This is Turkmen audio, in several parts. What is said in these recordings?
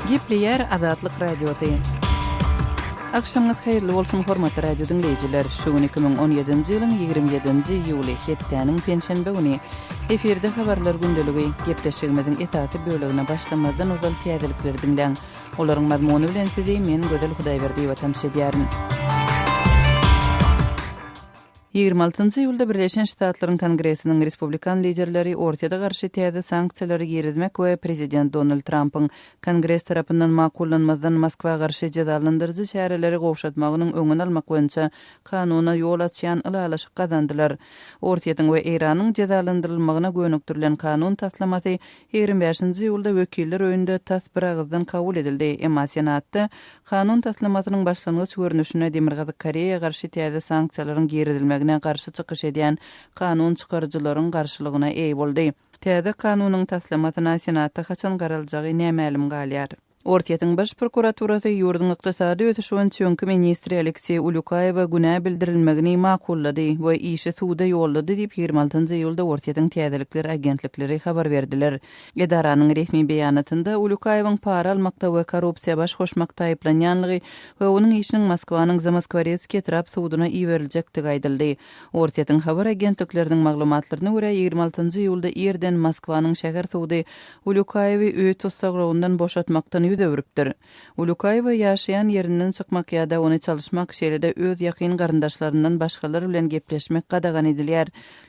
Gepleyer Azatlyk Radioty. Akşamınız hayırlı bolsun hormatly radio dinleyijiler. Şu gün 2017-nji ýylyň 27-nji ýuly hepdeniň penşenbe güni eferde habarlar gündeligi gepleşigimiziň esasy bölegine başlamazdan ozal täzelikleri dinleň. Olaryň mazmuny bilen sizi men Gözel Hudaýberdi watan şedýärin. 26-njy ýylda Birleşen Ştatlaryň Kongresiniň Respublikan liderleri ortada garşy täze sanksiýalary girizmek we Prezident Donald Trump'yň Kongres tarapyndan makullanmazdan Moskwa garşy jazalandyrjy şäherleri gowşatmagynyň öňüni almak boýunça kanuny ýol açýan ýalaşyk gazandylar. Ortaýatyň we Iranyň jazalandyrylmagyna gönükdirilen kanun taslamasy 25-nji ýylda wekiller öýünde tasbir agızdan kabul edildi. Emma Senatda kanun taslamasynyň başlangyç görnüşine Demirgazy Koreýa garşy täze sanksiýalaryň girizilmegi garşy çykyş edýän kanun çykarjylaryň garşylygyna eý boldy. Täze kanunyň taslamasyna Senatda haçan garaljagy nämälim galýar. Ortaýatyň baş prokuraturasy ýurduň ykdysady ötüşüň çönkü ministri Aleksey Ulyukayewa günä bildirilmegini makullady we işi suwda ýollady diýip 26-njy ýylda Ortaýatyň täzelikler agentlikleri habar berdiler. Edaranyň resmi beýanatynda Ulyukayewiň para almakda we korrupsiýa baş goşmakda aýplanýanlygy we onuň işiniň Moskwanyň Zamosskvoretskiy tarap suwdyna iýeriljekdigi aýdyldy. Ortaýatyň habar agentlikleriniň maglumatlaryna görä 26-njy ýylda Erden Moskwanyň şäher suwdy Ulyukayewi öýt tutsaglaryndan boşatmakdan öwrüpdir. Ulyukayewa ýaşaýan ýerinden çykmak ýa-da ony çalışmak şeýlede öz ýakyn garyndaşlaryndan başgalar bilen gepleşmek gadagan edilýär.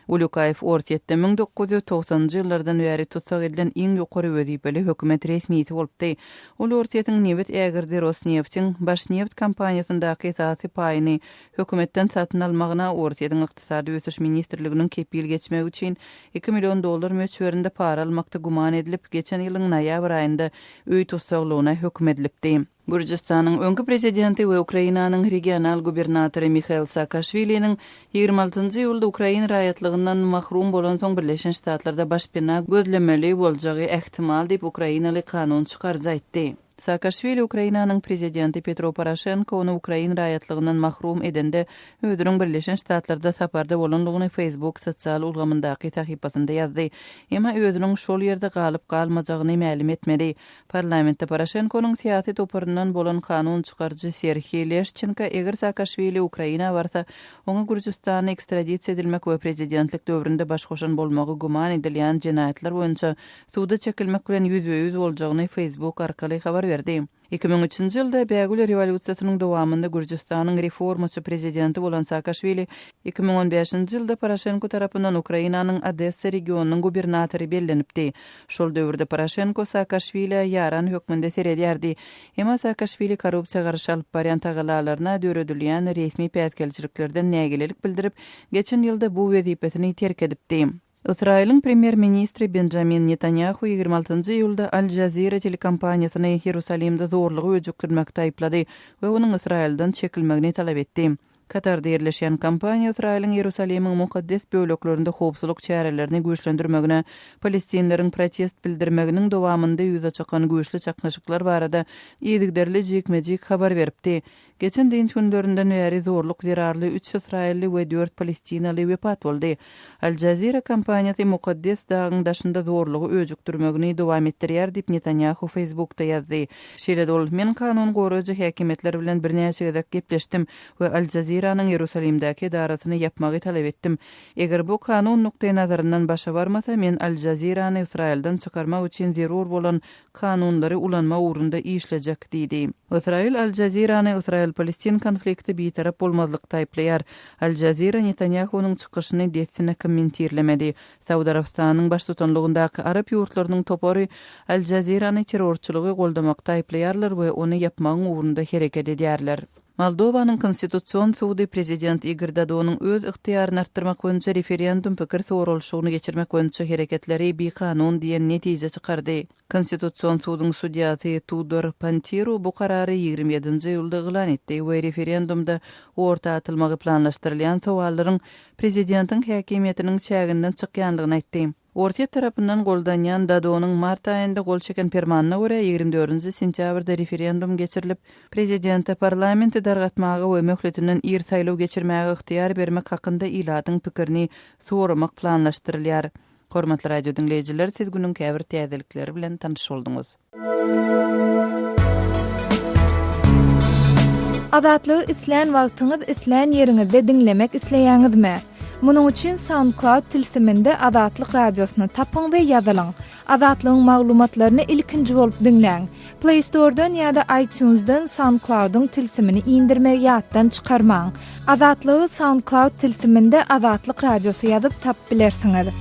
Ulyukayew Ortaýatda 1990-njy ýyllardan bäri tutsak edilen iň ýokary wezipeli hökümet resmiýeti bolupdy. Ol Ortaýatyň Newet ägirdi Rosneft'in Başneft kompaniýasyndaky esasy paýyny hökümetden satyn almagyna Ortaýatyň ykdysady ösüş ministrliginiň kepil geçmegi üçin $2 milyon möçberinde para almakda guman edilip geçen ýylyň noýabr aýynda öýt tutsaglygyna hökm edilipdi. Gürjistanyň öňkü prezidenti we Ukrainanyň regional gubernatory Mikhail Saakashviliniň 26-njy ýylda Ukraina raýatlygyndan mahrum bolan soň Birleşen Ştatlarda başpena gözlemeli boljagy ähtimal diýip Ukrainaly kanun çykarjy aýtdy. Saakashvili Ukrainanyň prezidenti Petro Poroshenko onu Ukraina raýatlygyndan mahrum edende özüniň Birleşen Ştatlarda saparda bolanlygyny Facebook sosial ulgamyndaky tahypasynda ýazdy. Emma özüniň şol ýerde galyp galmajagyny ma'lum etmedi. Parlamentde Poroshenkonyň syýasy toparyndan bolan kanun çykarjy Serhiy Leshchenko eger Saakashvili Ukraina barsa oňa Gürjistana ekstradisiýa edilmek we prezidentlik döwründe baş goşan bolmagy guman edilýän jenaýatlar boýunça suwda çekilmek bilen ýüzbe-ýüz boljagyny Facebook arkaly habar berdi. 2003-nji ýylda Bägül rewolýusiýasynyň dowamynda Gürjistanyň reformaçy prezidenti bolan Saakashvili 2015-nji ýylda Poroshenko tarapyndan Ukrainanyň Odessa regionunyň gubernatory bellenipdi. Şol döwürde Poroshenko Saakashvili ýaran hökmünde seredýärdi. Emma Saakashvili korrupsiýa garşy alyp barýan tagalalarına döredilýän resmi päýtgelçiliklerden nägilelik bildirip, geçen ýylda bu wezipesini terk edipdi. Israýlyň premier ministri Benjamin Netanyahu 26-njy ýylda Al Jazeera telekompaniýasyny Ýerusalimde zorlugy öjükdirmekde aýplady we onuň Israýilden çekilmegini talap etdi. Katarda yerleşen kompaniýa Israýlyň Ýerusalimiň mukaddes böleklerinde howpsuzlyk çärelerini güýçlendirmegine, Palestinleriň protest bildirmeginiň dowamynda ýüze çykan güýçli çaknaşyklar barada ýedigderli jekmejik habar beripdi. Geçen dinç günlerinden bäri zorluk zerarly 3 Israýilli we 4 Palestinaly wepat boldy. Al Jazeera kompaniýasy mukaddes dagyň daşynda zorlugy öjükdirmegini dowam etdirýär diýip Netanyahu Facebookda ýazdy. Şeýle ol, men kanun goraýjy häkimetler bilen birnäçe gezek gepleşdim we Al Jazeera'nyň Ýerusalimdäki edarasyny ýapmagy talap etdim. Eger bu kanun nukdaý nazaryndan başa barmasa, men Al Jazeera'ny Israýilden çykarmak üçin zerur bolan kanunlary ulanma ugrunda işlejek diýdi. Israýil Al Jazeera'ny Israýil-Palestin konflikti bitarap bolmazlykda aýplaýar. Al Jazeera Netanyahu'nyň çykyşyny destine kommentirlemedi. Saudy Arabistanyň baş tutanlygyndaky Arab ýurtlarynyň topary Al Jazeera'ny terrorçylygy goldamakda aýplaýarlar we ony ýapmagyň ugrunda hereket edýärler. Moldowanyň konstitusiýon suwdy prezident Igor Dodonyň öz ygtiýaryny artdyrmak boýunça referendum pikir sorulşygyny geçirmek boýunça hereketleri bir kanun diýen netije çykardy. Konstitusiýon suwdyň sudiýasy Tudor Pantiru bu karary 27-nji ýylda elan etdi we referendumda orta atylmagy planlaşdyrylýan sowallaryň prezidentiň häkimiýetiniň çäginden çykýanlygyny aýtdy. Ortaýat tarapyndan goldanýan Dodonyň mart aýynda gol çeken permanına görä 24-nji sentýabrda referendum geçirilip, prezidente parlamenti dargatmagy we möhletinden ir saýlaw geçirmäge ygtyýar bermek hakynda ilatyň pikirini soramak planlaşdyrylýar. Hormatly radio dinleyijiler, siz günün käbir täzelikleri bilen tanış boldunuz. Adatlygy isleýän wagtyňyz isleýän ýeriňizde dinlemek isleýäňizmi? Munuň üçin SoundCloud tilsiminde Adatlyk radiosyny tapyň we ýazylaň. Adatlygyň maglumatlaryny ilkinji bolup dinleň. Play Store'dan ýa-da iTunes'dan SoundCloud'un tilsimini indirmek ýatdan çykarmaň. Adatlygy SoundCloud tilsiminde Adatlyk radiosy ýazyp tap bilersiňiz.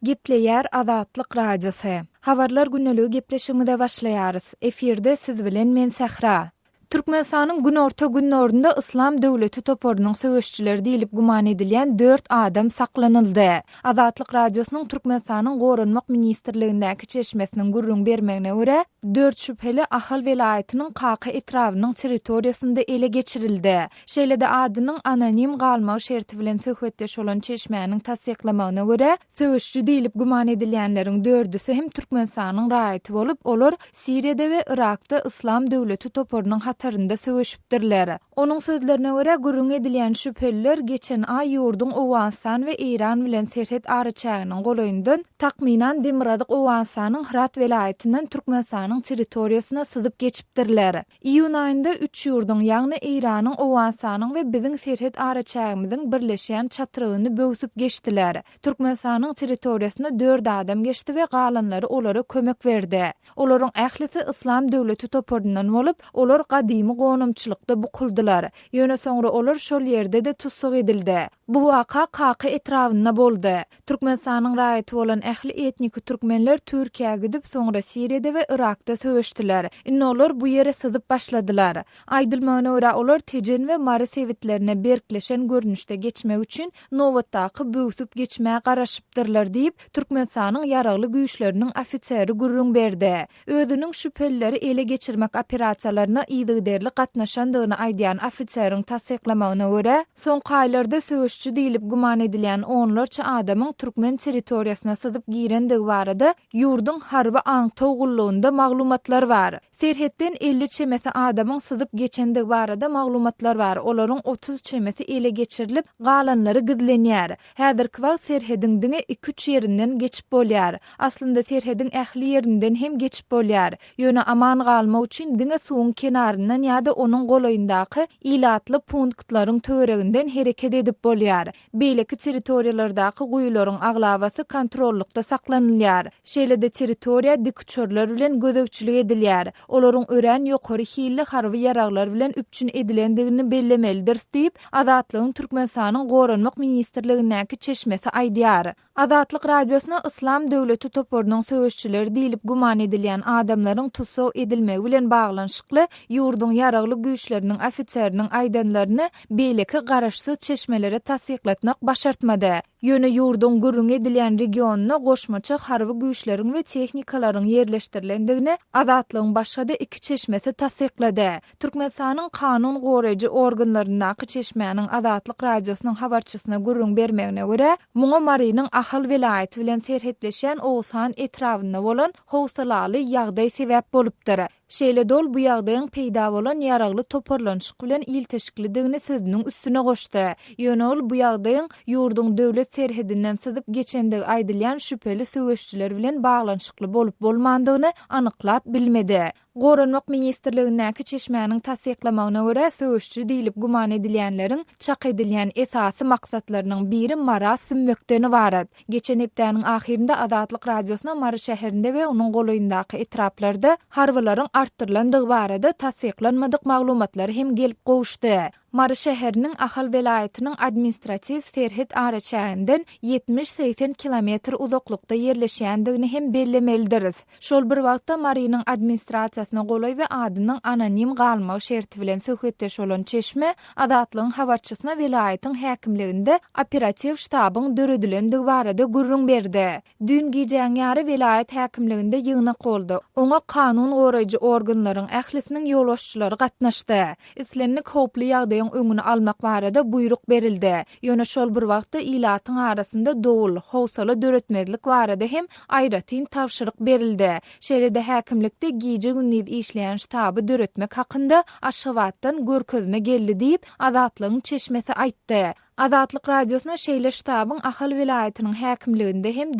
Gepleýär Adatlyk radiosy. Habarlar günneligi gepleşigine başlaýarys. Efirde siz bilen men Sahra. Türkmenistanyň günorta günlerinde İslam Döwleti toporunyň söwüşçileri diýilip guman edilýän 4 adam saklanyldy. Adatlyk radiosynyň Türkmenistanyň Gorunmak ministrligindäki çeşmesiniň gurrun bermegine görä 4 şüpheli Ahal velaýatynyň Qaqa etrawynyň territoriýasynda ele geçirildi. Şeýle-de adynyň anonim galmagy şerti bilen söhbetdeş bolan çeşmäniň tasdiklamagyna görä söwüşçi diýilip guman edilýänleriň 4'üsi hem Türkmenistanyň raýaty bolup, olar Siriýede we Irakda İslam Döwleti toporunyň hatarında söwüşipdirler. Onun sözlerine göre gurrun edilýän şüpheliler geçen ay ýurdun Owastan we İran bilen serhet araçagynyň golaýyndan takminan Demiradyk Owastanyň Hırat velaýatynyň Türkmenistanyň territoriýasyna syzyp geçipdirler. Iýun aýynda 3 ýurdun, ýagny İranyň, Owastanyň we biziň serhet araçagymyzyň birleşýän çatyrygyny böwsüp geçdiler. Türkmenistanyň territoriýasyna 4 adam geçdi we galanlary olary kömek berdi. Olaryň ählisi İslam Döwleti toporundan bolup, olar gadimy gonumçylykda bukuldylar. Ýöne soňra olar şol ýerde de tutsuk edildi. Bu waka Qaqa etrawyna boldy. Türkmenistanyň raýaty bolan ähli etnik türkmenler Türkiýäge gidip soňra Siriýede we Irakda söwüşdiler. Indi olar bu ýere syzyp başladylar. Aýdylmagyna görä olar Tejen we Mary sewitlerine berkleşen görnüşde geçmek üçin nowatdaky böwsüp geçmäge garaşypdyrlar diýip Türkmenistanyň ýaragly güýçleriniň ofiseri gurrun berdi. Özüniň şüphelileri ele geçirmek operasiýalaryna ýygyrly gatnaşandygyny aýdýan ofiseriň tasdiklamagyna görä, soňky aýlarda söwüşçi diýilip guman edilýän onlarça adamyň Türkmen territoriýasyna syzyp girendigi barada ýurdun harby aňtowgullygynda maglumatlar bar. Serhetden 50 çemesi adamyň syzyp geçendigi barada maglumatlar bar. Olaryň 30 çemesi ele geçirilip, galanlary gizlenýär. Häzirki wagt serhedin diňe 2-3 ýerinden geçip bolýar. Aslynda serhedin ähli ýerinden hem geçip bolýar. Ýöne aman galmak üçin diňe suwun kenaryndan ýa-da onuň golaýyndaky ilatly punktlaryň töwereginden hereket edip bolýar. Beýleki territoriýalardaky guýularyň aglawasy kontrollukda saklanylýar. Şeýle-de territoriýa dik uçurlar bilen gözegçilik edilýär. Olaryň ören ýokary hilli harby ýaraglar bilen üpçün edilendigini bellemelidir diýip Adatlygyň Türkmenistanyň Gorunmak ministrligindäki çeşmesi aýdýar. Adatlyk radiosyna İslam Döwleti toporunyň söwüşçileri diýilip guman edilýän adamlaryň tutsuk edilmegi bilen baglanşykly ýurdun ýaragly güýçleriniň ofiseriniň aýdanlaryny beýleki garaşsyz çeşmelere tasdiklatmak başartmady. Ýöne ýurdun gurrun edilýän regionuna goşmaça harby güýçleriň we tehnikalaryň ýerleşdirilendigini Adatlygyň başga da 2 çeşmesi tasdiklady. Türkmenistanyň kanun goraýjy organlaryndaky çeşmäniň Adatlyk radiosynyň habarçysyna gurrun bermegine görä, muňa Marynyň Ahal velaýaty bilen serhetleşen Owsan etrawyna bolan howsalaly ýagdaý sebäp bolupdyr. Şeýle dol bu ýagdaýyň peýda bolan ýaragly toparlanşyk bilen ilteşiklidigini sözüniň üstüne goşdy. Ýöne ol bu ýagdaýyň ýurdun döwlet serhedinden syzyp geçendigi aýdylýan şüpheli söwüşçiler bilen baglanşykly bolup bolmandygyny anyklap bilmedi. Gorunmak ministrligindäki çeşmäniň tasdiklamagyna görä söwüşçi diýilip guman edilýänleriň çak edilýän esasy maksatlarynyň biri Mara sümmekden ibaret. Geçen hepdäniň ahirinde Adatlyk radiosyna Mara şäherinde we onuň golaýyndaky etraplarda harbylaryň artdyrylandygy barada tasdiklanmadyk maglumatlar hem gelip gowuşdy. Mara şäheriniň Ahal velaýatynyň administrativ serhet araçagyndan 70-80 kilometr uzaklykda ýerleşýändigini hem bellemelidir. Şol bir wagtda Marynyň administrasiýasyna golaý we adynyň anonim galmagy şerti bilen söhbetdeş bolan çeşme Adatlygyň habarçysyna velaýatyň häkimliginde operativ ştabyň döredilenligi barada gurrun berdi. Dün gecäň ýary velaýat häkimliginde ýygnak boldy. Oňa kanun goraýjy organlaryň ählisiniň ýolbaşçylary gatnaşdy. Islenlik howply ýagdaýyň öňüni almak barada buyruk berildi. Ýöne şol bir wagtda ilatyň arasynda dowul, howsala döretmezlik barada hem aýratyn tawşyryk berildi. Şeýle-de häkimlikde gije günnid işleýän ştaby döretmek hakynda Aşgabatdan görkezme geldi diýip Azatlygyň çeşmesi aýtdy. Azatlyk radiosuna şeýle ştabyň Ahal vilayatynyň häkimliginde hem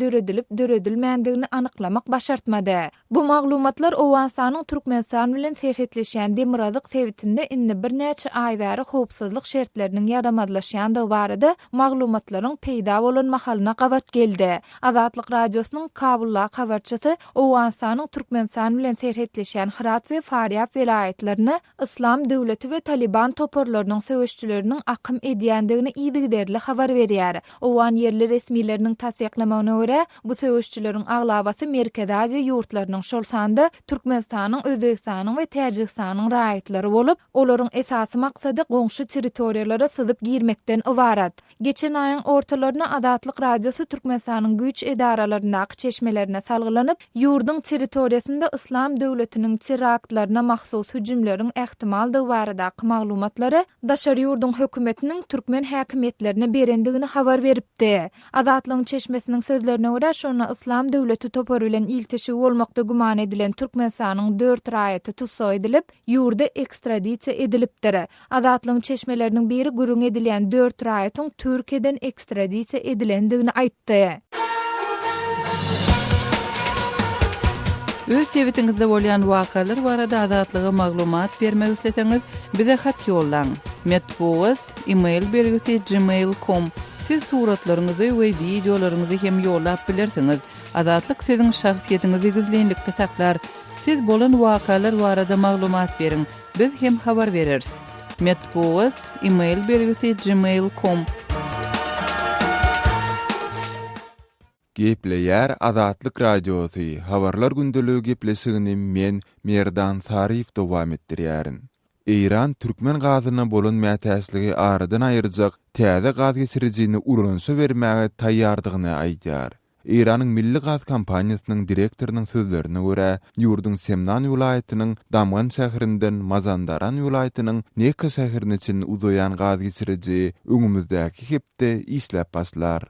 döredilmändigini anyklamak başartmady. Bu maglumatlar Owansanyň Türkmenistan bilen serhetleşýän Demirazık sewitinde indi bir näçe aý bäri howpsuzlyk şertleriniň ýadamadlaşýandygy barada maglumatlaryň peýda bolan mahalyna gabat geldi. Azatlyk radiosynyň Kabulla habarçysy Owansanyň Türkmenistan bilen serhetleşýän Hirat we Faryab vilayatlaryny Islam döwleti we Taliban toporlarynyň söwüşçüleriniň akym edýändigini ýygyderli habar berýär. Owan yerli resmileriniň tasdiklamagyna görä, bu söwüşçüleriň aglabasy Merkez Aziýa ýurtlarynyň şol sanda Türkmenistanyň, Özbekistanyň we Täjikistanyň raýatlary bolup, olaryň esasy maksady goňşy territoriýalara syzyp girmekden ibarat. Geçen aýyň ortalaryna Azatlyk radiosy Türkmenistanyň güýç edaralaryndaky çeşmelerine salgylanyp, ýurdun territoriýasynda Islam döwletiniň teraktlaryna mahsus hüjümleriň ähtimaldygy baradaky maglumatlary daşary ýurdun hökümetiniň türkmen häkimetlerine berendigini habar beripdi. Azatlygyň çeşmesiniň sözlerine görä, şonu Islam döwleti topory bilen iltişi bolmakda guman edilen Türkmenistanyň 4 raýaty tutsak edilip, ýurda ekstradisiýa edilipdir. Azatlygyň çeşmeleriniň biri gürüň edilen 4 raýatyň Türkiýeden ekstradisiýa edilendigini aýtdy. Öz sewitingizde bolýan wakalar barada azatlyga maglumat bermek isleseňiz, bize hat ýollaň. Metbuat e-mail belgisi gmail.com. Siz suratlaryňyzy we videolaryňyzy hem ýollap bilersiňiz. Azatlyk siziň şahsiýetiňizi gizlenlikde saklar. Siz bolan wakalar barada maglumat beriň. Biz hem habar bereriz. Metbuat e-mail belgisi gmail.com. Gepleýär Azatlyk radiosy. Habarlar gündeligi gepleşigini men Merdan Sarif dowam etdirýärin. İran Türkmen gazyna bolan mätäçligi aradan aýyrjak täze gaz geçirjini ulanşy bermäge taýýardygyny aýdýar. İranyň Milli Gaz Kompaniýasynyň direktorynyň sözlerine görä, ýurdun Semnan vilayatynyň Damgan şäherinden Mazandaran vilayatynyň Neka şäherine çyn uzaýan gaz geçirji öňümüzdäki hepde işläp başlar.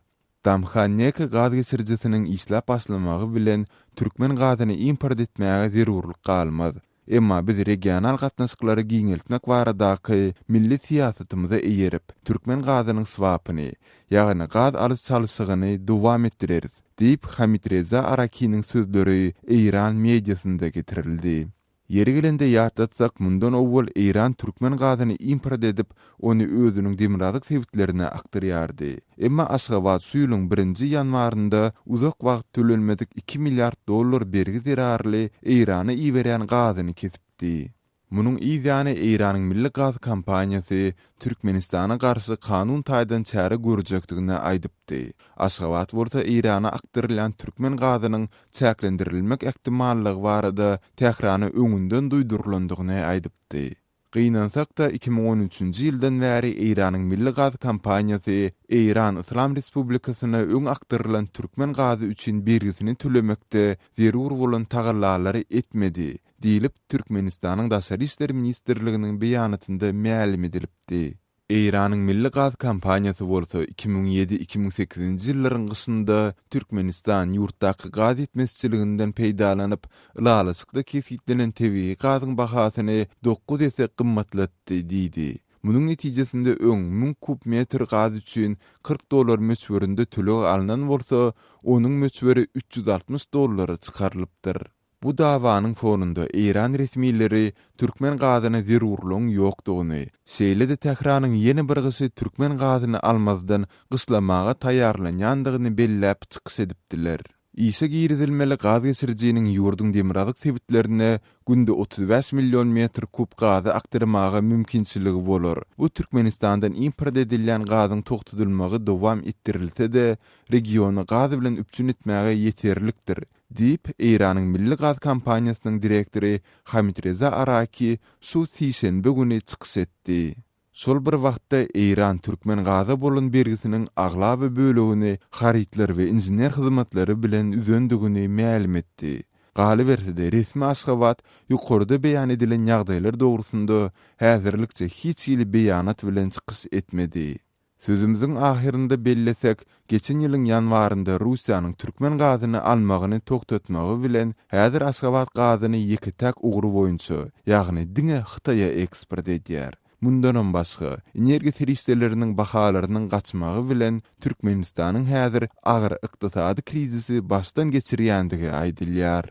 Damganneka gaz geçirjisiniň işläp başlamagy bilen Türkmen gazyny import etmäge zerurlyk galmaz. Emma biz regional gatnaşyklary giňeltmek baradaky milli siýasatymyza eýerip, Türkmen gazynyň swapyny, ýagny gaz alyş çalyşygyny dowam etdireriz, diýip Hamid Reza Arakiň sözleri İran mediasynda getirildi. Yeri gelende ýatdatsak, mundan owwal İran Türkmen gazyny import edip, onu özüniň Demirazık sewitlerine aktarýardy. Emma Aşgabat suýunyň 1-nji ýanwarynda uzak wagt tölenmedik $2 milyard bergi zerarly İrana iýerýän gazyny kesipdi. Munun ýa-ni İranyň Milli Gaz Kompaniýasy Türkmenistana garşy kanun taýdan çäre görjekdigini aýdypdy. Aşgabat bolsa İrana aktarylan Türkmen gazynyň çäklendirilmek ähtimallygy barada tährany öňünden duýdurulandygyny aýdypdy. Gynansak-da 2013-nji ýyldan bäri İranyň Milli Gaz Kompaniýasy İran Islam Respublikasyna öň aktarylan Türkmen gazy üçin bergisini tölemekde zerur bolan tagallalary etmedi, diýilip Türkmenistanyň Daşary işleri ministrliginiň beýanatynda ma'lum edilipdi. İranyň Milli Gaz Kompaniýasy bolsa 2007-2008-nji ýyllaryň gysynda Türkmenistan ýurtdaky gaz etmezçiliginden peýdalanyp, ýalaçykda kefitlenen tebii gazyň bahasyny 9 есе gymmatlatdy diýdi. Munun netijesinde öň 1000 kub metr gaz üçin $40 möçberinde töleg alynan bolsa, onuň möçberi $360 çykarylypdyr. Bu davanyň fonunda İran resmileri Türkmen gazyny zerurlygyň ýokdugyny, şeýle-de Tehranyň ýene bir gysy Türkmen gazyny almazdan gyslamaga taýýarlanýandygyny belläp çykyş edipdiler. İşe girizilmeli gaz geçirjiniň ýurdun Demirazık sewitlerine günde 35 milyon metr kub gazy aktarmaga mümkinçiligi bolar. Bu Türkmenistandan import edilen gazyň togtudylmagy dowam etdirilse-de, regiony gaz bilen üpçün etmäge ýeterlikdir, diýip İranyň Milli Gaz Kompaniýasynyň direktori Hamid Reza Araki şu şeýşembe güni çykyş etdi. Şol bir wagtda İran Türkmen gaza bolan bergisiniň aglaby bölegini haritler we inżinier hyzmatlary bilen üzenddigini ma'lum etdi. Galy berse-de resmi Aşgabat ýokarda beýan edilen ýagdaýlar dogrusynda häzirlikçe hiç ýyly beýanat bilen çykyş etmedi. Sözümüzün ahirinde bellesek, geçen ýylyň ýanwarynda Russiýanyň türkmen gazyny almagyny toktatmagy bilen häzir Aşgabat gazyny ýeki tak ugru boýunça, ýagny diňe Hytaýa eksport edýär. Mundan başga, energi teristlerinin bahalarynyň gaçmagy bilen Türkmenistanyň häzir agyr ykdysady krizisi başdan geçirýändigi aýdylýar.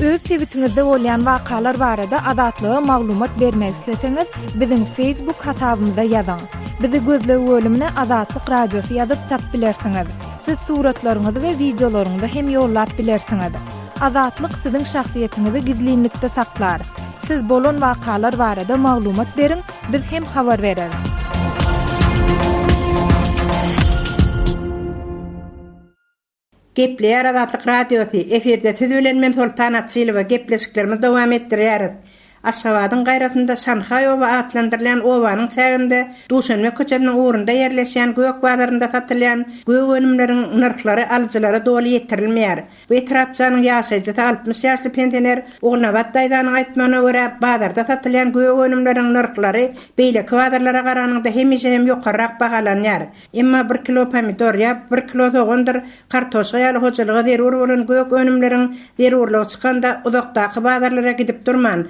Öz tweetinizde bolýan wakalar barada adatlyga maglumat bermek isleseňiz, biziň Facebook hasabymyza ýazyň. Bizi gözlegi bölümine Adatlyk Radiosu ýazyp tap bilersiňiz. Siz suratlaryňyzy we videolaryňyzy hem ýollap bilersiňiz. Adatlyk siziň şahsiýetiniňizi gizlinlikde saklar. Siz bolan wakalar barada maglumat beriň, biz hem habar bereriz. Gepleýär Adatlyk Radiosu eferde siz bilen men Sultan Atçylywa gepleşiklerimiz dowam etdirýäris. Aşgabatyň gaýratynda Şanhay oba atlandyrylan obanyň çäginde Duşanbe köçeniň ugrunda ýerleşýän gök bazarynda satylýan gök önümleriň narhlary alyjylara doly ýetirilmeýär. Bu etrapçanyň ýaşaýjy 60 ýaşly pensioner Ognabat daýdanyň aýtmagyna görä bazarda satylýan gök önümleriň narhlary beýleki bazarlara garanyňda hemişe hem ýokarrak bagalanýar. Emma 1 kilo pomidor ýa 1 kilo soğundur kartoşga ýaly hojalyga zerur bolan gök önümleriň zerurlygy çykanda uzakdaky bazarlara gidip durman.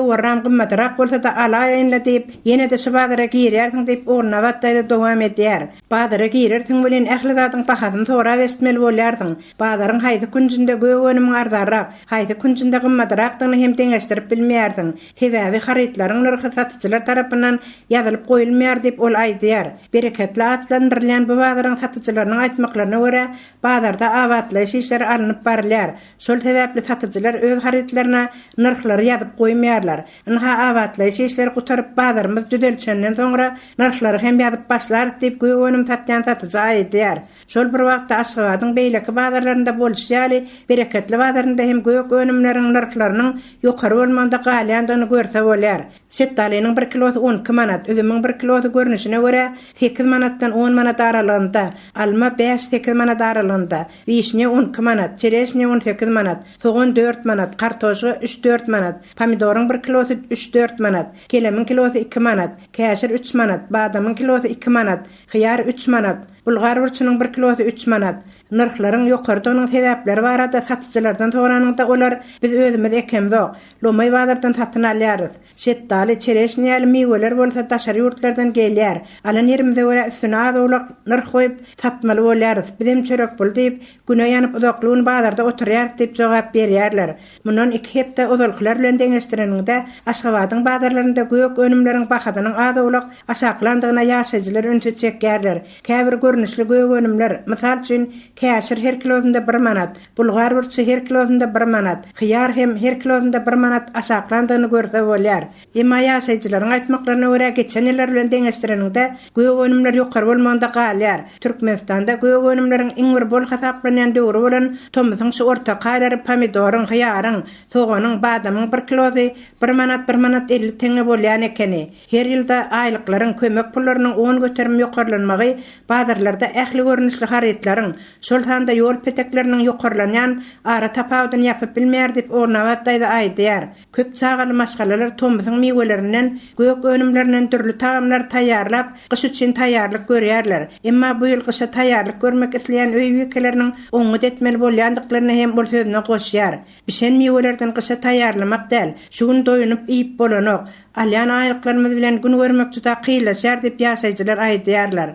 Warram gymmatrak bolsa da alaýynla diýip ýene de şu bazara girýärsiň diýip Ognabat daýda dowam edýär. Bazara girersiň bilen ähli zatyň bahasyny sorap esmeli bolýarsyň. Bazaryň haýdy günjinde gök önümiň ardarrak, haýdy günjinde gymmatrakdygyny hem deňeşdirip bilmeýärsiň. Sebäbi harytlaryň narhy satyjylar tarapyndan ýazylyp goýulmaýar diýip ol aýdýar. Bereketli atlandyrylýan bu bazaryň satyjylarynyň aýtmaklaryna görä, bazarda awatlaýyş işleri alınıp barylýar. Şol sebäpli satyjylar öz harytlaryna narhlary ýazyp goýmaýarlar. Inha awatlaýyş işleri gutarıp bazarymyz düzelçenden soňra narhlary hem ýazyp başlar diýip gök önüm satýan satyjy aýdýar. Şol bir wagtda Aşgabatyň beýleki bazarlarynda bolýaly, bereketli bazarynda hem gök önümleriň narhlarynyň ýokary bolmanda galýandygyny görse bolýar. Şetdalynyň 1 kilosu 12 manat, üzümiň 1 kilosu görnüşine görä 8 manatdan 10 manat aralygynda, alma 5-8 manat aralygynda, wiśne 12 manat, çereşne 18 manat, soğan 4 manat, kartoşy 3-4 manat, pomidoryň 1 kilosu 3-4 manat, kelemiň kilosu 2 manat, käşir 3 manat, badamyň kilosu 2 manat, hyýar 3 manat, bulgar burçunyň 1 kilosu 3 manat. Narhlaryň ýokardygynyň sebäpleri barada satyjylardan soranyňda olar biz özümiz ekemzok. Lomay bazardan satyn alýarys. Şetdaly, çereşni ýaly meweler bolsa daşary ýurtlardan gelýär. Alan ýerimizde görä üstüne azowlak narh goýup satmaly bolýarys. Bizim çörek bul diýip güne ýanyp uzaklygyny bazarda oturýar diýip jogap berýärler. Mundan 2 hepde uzalyklar bilen deňeşdireninde Aşgabatyň bazarlarynda gök önümleriň bahadynyň azowlak aşaklandygyna ýaşaýjylar öňe çekýärler. Käbir görnüşli gök önümler, mysal üçin käşir her kilosunda 1 manat, bulgar burçy her kilosunda 1 manat, hyýar hem her kilosunda 1 manat aşaklandygyny görse bolýar. Emma ýaşaýjylaryň aýtmaklaryna görä geçen ýyllar bilen deňeşdireninde gök önümler ýokary bolmanda galýar. Türkmenistanda gök önümleriň iň bir bol hasaplanýan döwri bolan tomysyň şu orta gaýlary pomidoryň, hyýaryň, soğanyň, badamyň 1 kilosy 1 manat 50 teňe bolýan ekeni. Her ýylda aýlyklaryň, kömek pullarynyň 10 göterim ýokarlanmagy bazarlarda ähli görnüşli harytlaryň şol handa ýol petekleriniň ýokarlanýan ara tapawdyny ýapyp bilmeýär diýip Ognabat daýda aýdýar. Köp çagaly maşgalalar tomysyň mewelerinden, gök önümlerinden türlü taamlar taýýarlap, gyş üçin taýýarlyk görýärler. Emma bu ýyl gysha taýýarlyk görmek isleýän öý wekilleriniň oňup etmeli bolýandyklaryny hem bol sözüne goşýar. Bişen mewelerden gysha taýýarlamak däl, şu gün doýunup iýip bolanok, alýan aýlyklarymyz bilen gün görmek juda kıylaşar diýip ýaşaýjylar aýdýarlar.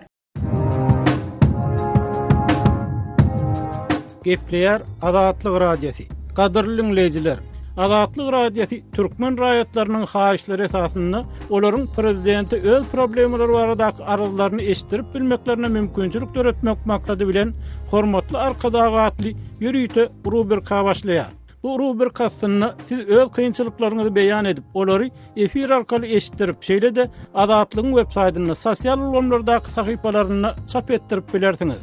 Gepleýär Adatlyk Radiosu. Gadyrly dinleýijiler, Adatlyk Radiosu türkmen raýatlarynyň haýyşlary esasynda olaryň prezidenti öz problemleri baradaky aralaryny eşdirip bilmeklerine mümkinçilik töretmek maksady bilen hormatly arkadagatly ýürüýte rubrika başlaýar. Bu rubrikasyny siz öz kynçylyklaryňyzy beýan edip, olary efir arkaly eşitdirip, şeýle de Adatlygyň web-saýtyny, sosial ulamlardaky sahypalaryny çap etdirip bilersiňiz.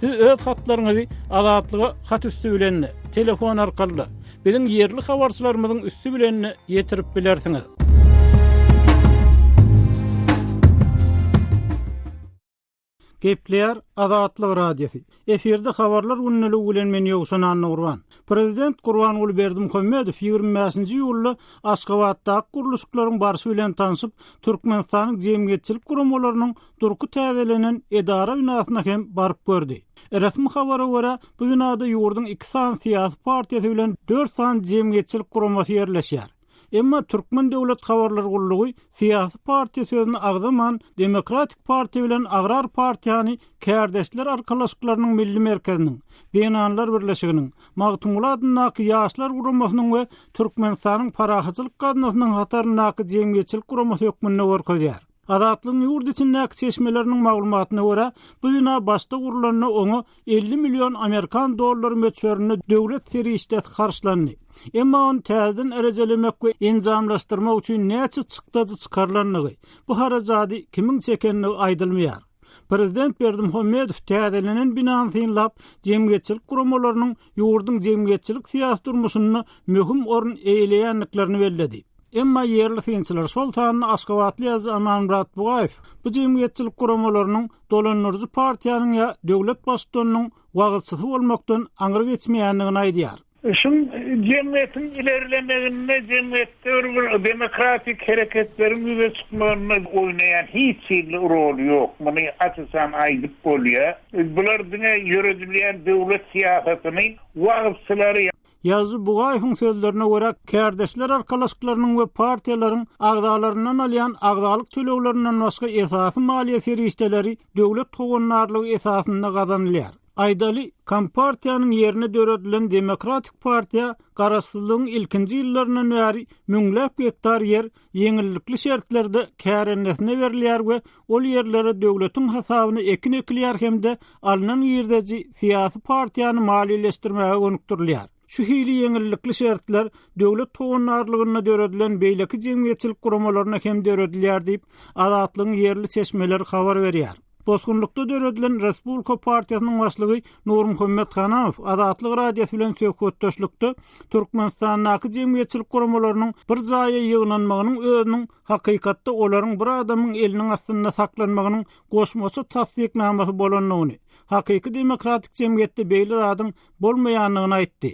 Siz öz hatlaryňyzy Adatlyga hat üstü bilen, telefon arkaly, biziň ýerli habarçylarymyzyň üstü bilen ýetirip bilersiňiz. Gepleýär Azatlyk radiosi. Eferde habarlar günneligi bilen men ýogşan Anurwan. Prezident Gurbanuly Berdimuhammedow 25-nji ýylda Aşgabatdaky guruluşlaryň barşy bilen tanyşyp Türkmenistanyň jemgyýetçilik guramalarynyň durky täzelenen edara binasyna hem baryp gördi. Resmi habara göre bu binada ýurdun 2 san syýasy partiýasy bilen 4 san jemgyýetçilik guramasy ýerleşýär. Emma Türkmen Döwlet Habarlar Gurulugy syýasy partiýa sözüni agdaman Demokratik partiýa bilen Agrar partiýany kärdeşler arkalaşyklarynyň milli merkeziniň, Denanlar birleşiginiň, Magtumula adynaky ýaşlar guramasynyň we Türkmenistanyň parahaçylyk gadnasynyň hataryndaky jemgyýetçilik guramasy hökmüne görkezýär. Azatlygyň ýurt içindäki çeşmeleriniň maglumatyna görä, bu bina başda gurulanyna oňa 50 milyon Amerikan dollary möçberini döwlet serişde karşılandy. Emma on täzeden erejelemek we enjamlaşdyrmak üçin näçe çykdagy çykarlandygy, bu harajady kimiň çekenligi aýdylmaýar. Prezident Berdimuhammedow täzelenen binany synlap, jemgyýetçilik guramalarynyň ýurdun jemgyýetçilik syýasy durmuşyny möhüm orun eýleýänliklerini belledi. Emma yerli synçylar Sultanyny Aşgabatly ýazy Amanmurat Bugaýew bu jemgyýetçilik guramalarynyň dolanýarjy partiýanyň ýa döwlet başçylygynyň wagtçysy bolmakdan aňyr geçmeýänligini aýdýar. Şun cemiyetin ilerlemeginde cemiyette bir demokratik hareketlerin yüze çıkmalarına oynayan hiç rol yok. Bunu açısam aydıp oluyor. Bunlar dine yürütüleyen devlet siyasetinin vakıfçıları. Yazı Bugaýewiň sözlerine görä kärdeşler arkalaşyklarynyň we partiýalaryň agdalaryndan alýan agdalyk töleglerinden başga esasy maliýe serişdeleri döwlet togunlarlygy esasynda gazanylýar. Aýdaly Kompartiýanyň ýerine döredilen Demokratik partiýa garaşsyzlygyň ilkinji ýyllarynyň bäri müňläp hektar ýer ýeňillikli şertlerde kärennesine berilýär we ol ýerlere döwletiň hasabyna ekin ekilýär hemde alynan ýerdeji syýasy partiýany maliýeleşdirmäge gönükdirilýär. Şu hili ýeňillikli şertler döwlet togunlarlygyna döredilen beýleki jemgyýetçilik guramalaryna hem döredilýär diýip Azatlygyň yerli çeşmeleri habar berýär. Bozgunlukda döredilen Respublika Partiýasynyň başlygy Nurmuhammed Hanaow Azatlyk radiosi bilen söhbetdeşlikde Türkmenistanyň jemgyýetçilik guramalarynyň bir jaýa ýygnanmagynyň özüniň hakykatda olaryň bir adamyň eliniň astynda saklanmagynyň goşmasy tasdiknamasy bolanyny, hakyky demokratik jemgyýetde beýle adyň bolmaýanlygyny aýtdy.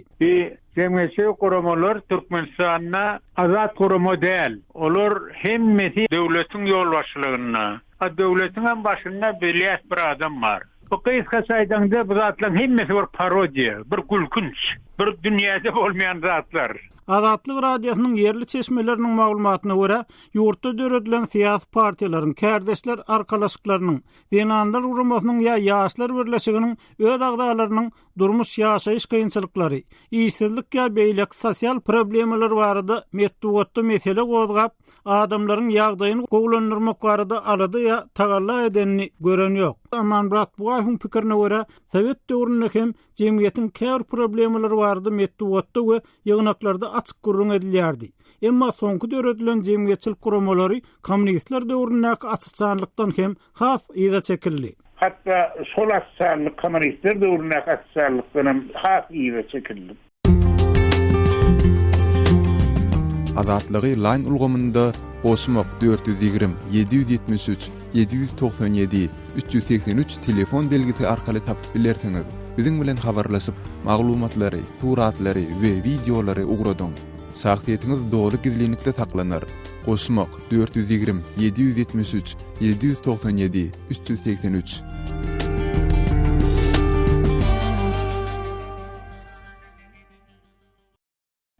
Cemiyetçilik guramalar Türkmenistanyna azat gurama däl. Olar hemmeti döwletiň ýolbaşçylygyna. Döwletiň hem başynda bilýät bir adam bar. Bu kysga saýdanda bu zatlaryň hemmesi bir parodiýa, bir gülkünç, bir dünýäde bolmaýan zatlar. Azatlyk radiosynyň yerli çeşmeleriniň maglumatyna görä, ýurtda döredilen syýasy partiýalaryň, kärdeşler arkalaşyklarynyň, Denanlar guramasynyň ýa ýaşlar birleşiginiň öz agdalarynyň durmuş ýaşaýyş kynçylyklary, işsizlik ýa beýlek sosial problemalar barada metduwatda mesele gozgap, adamlaryň ýagdaýyny gowlandyrmak barada alady ýa tagalla edenini gören ýok. Amanmurat Bugaýewiň pikirine görä, Sowet döwründe hem jemgyýetiň kär problemalary barada metduwatda we ýygnaklarda açyk gurrun edilýärdi. Emma soňky döredilen jemgyýetçilik guramalary kommunistler döwründäki açyçanlykdan hem has ýyga çekildi. Hatta sol açyçanlyk kommunistler döwründäki açyçanlykdan hem has ýyga çekildi. Azatlygy line ulgamynda Osmak 420 773 797 383 telefon belgisi arkaly tapyp bilersiňiz. Biziň bilen habarlaşyp maglumatlary, suratlary we videolary ugradyň. Şahsiýetiniz dogry gizlilikde saklanır. Osmak 420 773 797 383.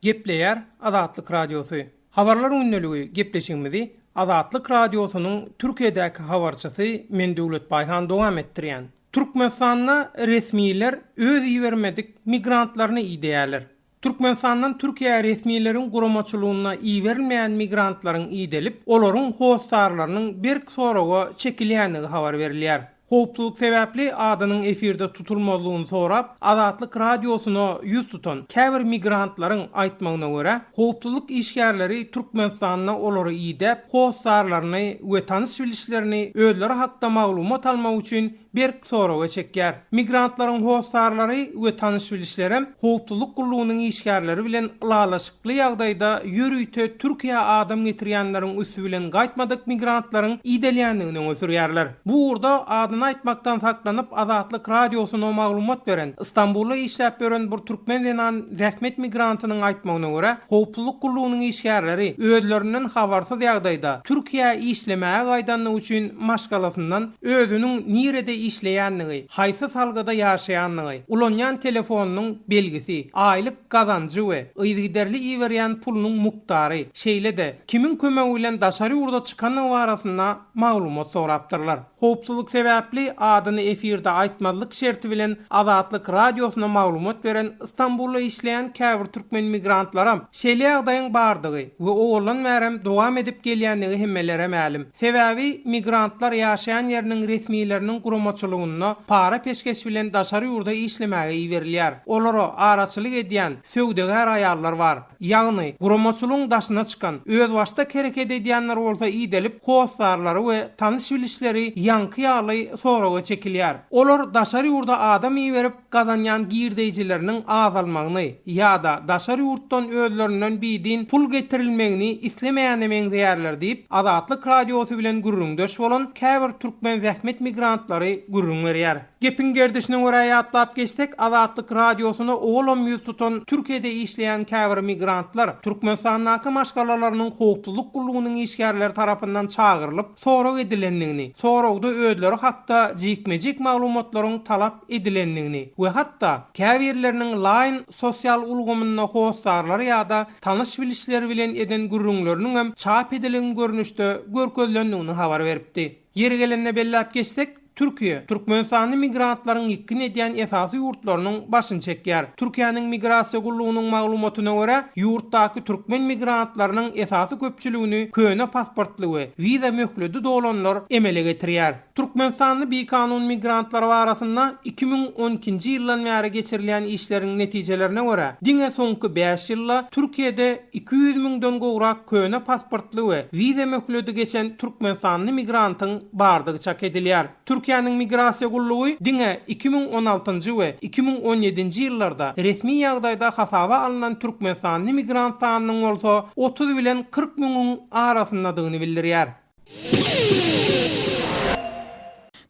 Gepleýär Azatlyk radiosu. Habarlar günneligi gepleşigimizi Azatlyk radiosynyň Türkiýedäki habarçysy Men Döwlet Baýhan dowam etdirýän. Türkmenistanyna resmiler öz iýermedik migrantlaryny ideýärler. Türkmenistanyň Türkiýe resmileriniň guramaçylygyna iýermeýän migrantlaryň iýdelip, olaryň howsarlarynyň bir soraga çekilýänligi habar berilýär. Howpsuzlyk sebäpli adynyň efirde tutulmalygyny sorap, Azatlyk radiosyna ýüz tutan käbir migrantlaryň aýtmagyna görä, howpsuzlyk işgärleri Türkmenistanyna olary iýdep, howsarlaryny we tanış bilişlerini özleri hakda maglumat almak üçin bir soraga çekýär. Migrantlaryň howsarlary we tanış bilişleri howpsuzlyk gullugynyň işgärleri bilen lalaşykly ýagdaýda ýürüýte Türkiýe adam getirýänleriň üstü bilen gaýtmadyk migrantlaryň iýdelýänligini ösürýärler. Bu urda adyny aýtmakdan saklanyp Azatlyk radiosyna maglumat beren Istanbulda işläp beren bir türkmen denan zähmet migrantynyň aýtmagyna görä, howpsuzlyk gullugynyň işgärleri özlerinden habarsyz ýagdaýda Türkiýe işlemäge gaýdanlygy üçin maşgalasyndan özüniň nirede işleýänligi, haýsy salgada ýaşaýanlygy, ulanýan telefonunyň belgisi, aýlyk gazanjy we ýygyderli iýerýän pulunyň muktary, şeýle de kimin kömegi bilen daşary urda çykanyň barasynda maglumat sorapdyrlar. Howpsuzlyk sebäpli adyny efirde aýtmalyk şerti bilen Azatlyk radiosyna maglumat beren Istanbulda işleýän käbir türkmen migrantlaram şeýle ýagdaýyň bardygy we oğlan märem dowam edip gelýänligi hemmelere ma'lum. Sebäbi migrantlar ýaşaýan ýeriniň resmiýetleriniň guramaçylygyna para peşkeş bilen daşary ýurda işlemäge iýerilýär. Olary araçylyk edýän söwdegär aýallar bar. Ýagny guramaçylygyň daşyna çykan, öz başda kereket edýänler bolsa iýdelip howsarlary we tanış bilişleri ýanky ýaly soraga çekilýär. Olar daşary ýurda adam iýerip gazanýan girdejçileriniň azalmagyny ýa-da daşary ýurtdan özlerinden bidin pul getirilmegini islemeýäne meňzeýärler diýip Azatlyk radiosy bilen gürrüňdeş bolan käbir türkmen zähmet migrantlary gürrüň berýär. Gepin gerdişine görä ýatlap geçsek, Azatlyk radiosyna oğlum ýüz tutan Türkiýede işleýän käbir migrantlar Türkmenistanyň maşgalalarynyň howpsuzlyk gullugynyň işgärleri tarapyndan çağırılıp sorag edilendigini, soragda özleri hakda jikmejik maglumatlaryň talap edilendigini we hatda käbirleriniň line sosial ulgamyna howsarlary ýa-da tanış bilişleri bilen eden gürrüňleriniň hem çap edilen görnüşde görkezlendigini habar beripdi. Yeri gelende belläp geçsek, Türkiýe Türkmenistanyň migrantlaryň ýekin edýän esasy ýurtlarynyň başyny çekýär. Türkiýanyň migrasiýa gullugynyň maglumatyna görä, ýurtdaky türkmen migrantlarynyň esasy köpçüligini köne pasportly we wiza möhürli dolanlar emele getirýär. Türkmenistanyň bir kanun migrantlary barasynda 2012-nji ýyldan bäri geçirilýän işleriň netijelerine görä, diňe soňky 5 ýylda Türkiýede 200 000-den gowrak köne pasportly we wiza möhürli geçen Türkmenistanyň migrantyň bardygy çak edilýär. Türkiýanyň migrasiýa gullugy diňe 2016-njy we 2017-nji ýyllarda resmi ýagdaýda hasaba alynan Türkmenistanyň migrant sanynyň bolsa 30 bilen 40 000 arasyndadygyny bildirýär.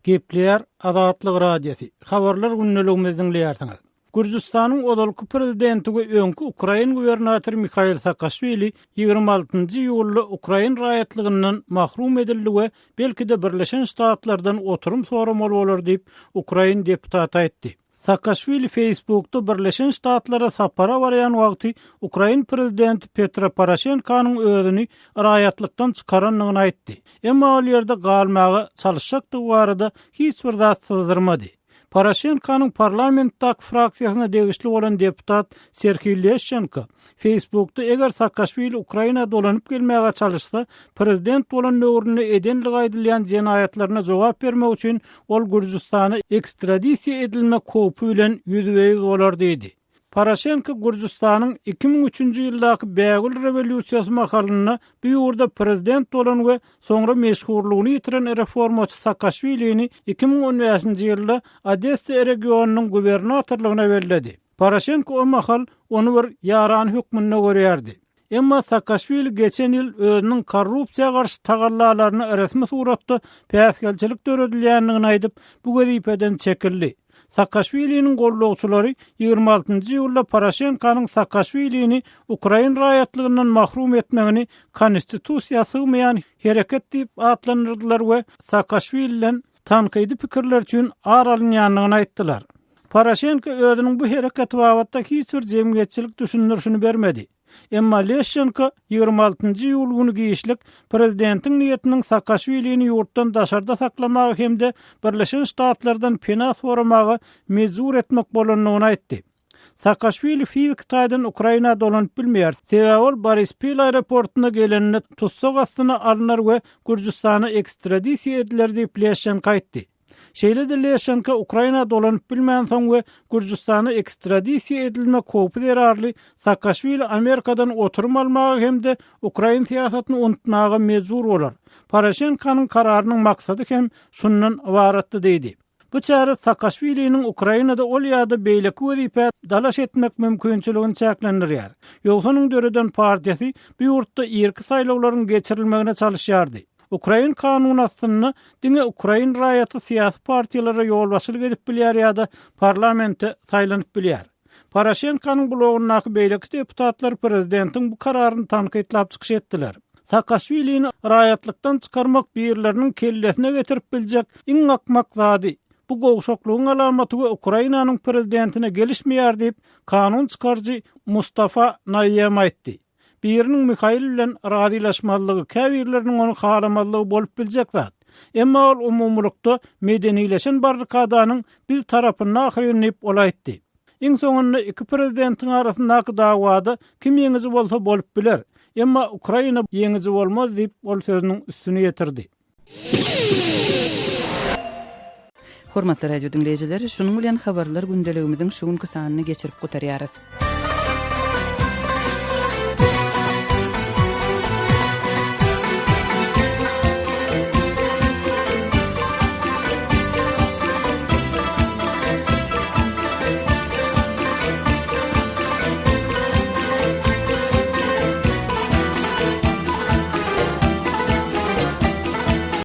Gepler Azatlyk radiosi. Habarlar günneligimizden dinleýärsiňiz. Gürjistanyň odalky prezidenti we öňkü Ukraina gubernatory Mikhail Saakashvili 26-njy ýylda Ukraina raýatlygynyň mahrum edildi we belki-de Birleşen Ştatlardan oturum soramaly bolar diýip Ukraina deputaty aýtdy. Saakashvili Facebook'ta Birleşen Ştatlara sapara barýan wagty Ukraina prezidenti Petro Poroshenkonyň özüni raýatlykdan çykaranlygyny aýtdy. Emma ol ýerde galmagy çalışjakdygy barada hiç bir zat syzdyrmady. Poroshenkonyň parlamentdaky fraksiýasyna degişli bolan deputat Serhiy Leshchenko Facebook'ta eger Saakashvili Ukraina dolanyp gelmäge çalışsa, prezident bolan nöwrüne edenlik aýdylýan jenaýatlaryna jogap bermek üçin ol Gürjistana ekstradisiýa edilme kopy bilen ýüzbeýiz bolar diýdi. Poroshenko Gürjistanyň 2003-nji ýyldaky Bägül rewolýusiýasy makalyna bu ýurda prezident bolan we soňra meşhurlygyny ýitiren reformaçy Saakashvilini 2015-nji ýylda Odessa regionunyň gubernatorlygyna berdi. Poroshenko o makal onu bir ýaran hökmüne görýärdi. Emma Saakashvili geçen ýyl özüniň korrupsiýa garşy tagallalaryny resmi suratda päsgelçilik döredilýändigini aýdyp bu gezipeden çekildi. Saakashviliniň gollugçylary 26-njy ýylda Poroshenkonyň Saakashvilini Ukraina raýatlygynyň mahrum etmegini konstitusiýa sygmaýan hereket diýip atlandyrdylar we Saakashvililen tankydy pikirler üçin aralynýanlygyny aýtdylar. Poroshenko özüniň bu hereketi babatda hiç bir jemgyýetçilik düşünürşini bermedi. Emma Leshchenko 26-njy ýyl güni giýişlik prezidentiň niýetiniň Saakashvilini ýurtdan daşarda saklamagy hemde Birleşen Ştatlardan pena soramagy mezur etmek bolanyny aýtdy. Saakashvili fizik taýdan Ukraina dolanyp bilmeýär. Sebabi Borispil aeroportuna gelenine tutsak astyna alynar we Gürjistana ekstradisiýa ediler diýip Leshchenko aýtdy. Şeýle de Leshchenko Ukraina dolanyp bilmän soň we Gürjistana ekstradisiýa edilme kopy derarly Saakashvili Amerikadan oturum almagy hemde Ukraina siýasatyny unutmagy mezur bolar. Poroshenkonyň kararynyň maksady hem şundan ibaratdy diýdi. Bu çare Saakashviliniň Ukrainada ol ýa-da beýleki wezipä dalaş etmek mümkinçiligini çäklendirýär. Ýogsunyň döreden partiýasy bu ýurtda ýerki saýlawlaryň geçirilmegine çalışýardy. Ukrayn kanunatyny diňe Ukrayn raýaty syýasy partiýalary ýolbaşçylyk edip bilýär ýa-da parlamente saýlanyp bilýär. Poroshenkonyň blogunaky beýleki deputatlar prezidentiň bu kararyny tanqidlap çykyş etdiler. Saakashvili'ni raýatlykdan çykarmak birleriniň kellesine getirip biljek iň akmak zady. Bu gowşoklugyň alamaty Ukrainanyň prezidentine gelişmeýär diýip kanun çykarjy Mustafa Nayyem aýtdy. Biriniň Mikhail bilen radylaşmalygy käbirleriniň onu halamallygy bolup biljek zat. Emma ol umumlukda medenileşen barrikadanyň bir tarapyna ahyrynip olaýtdy. Iň soňunda iki prezidentiň arasyndaky dawada kim ýeňizi bolsa bolup biler. Emma Ukraina ýeňizi bolmaz diýip ol sözüniň üstüne ýetirdi. Hormatly radio dinleýijileri, şunuň bilen habarlar gündeligimiziň şuňky sanyny geçirip gotarýarys.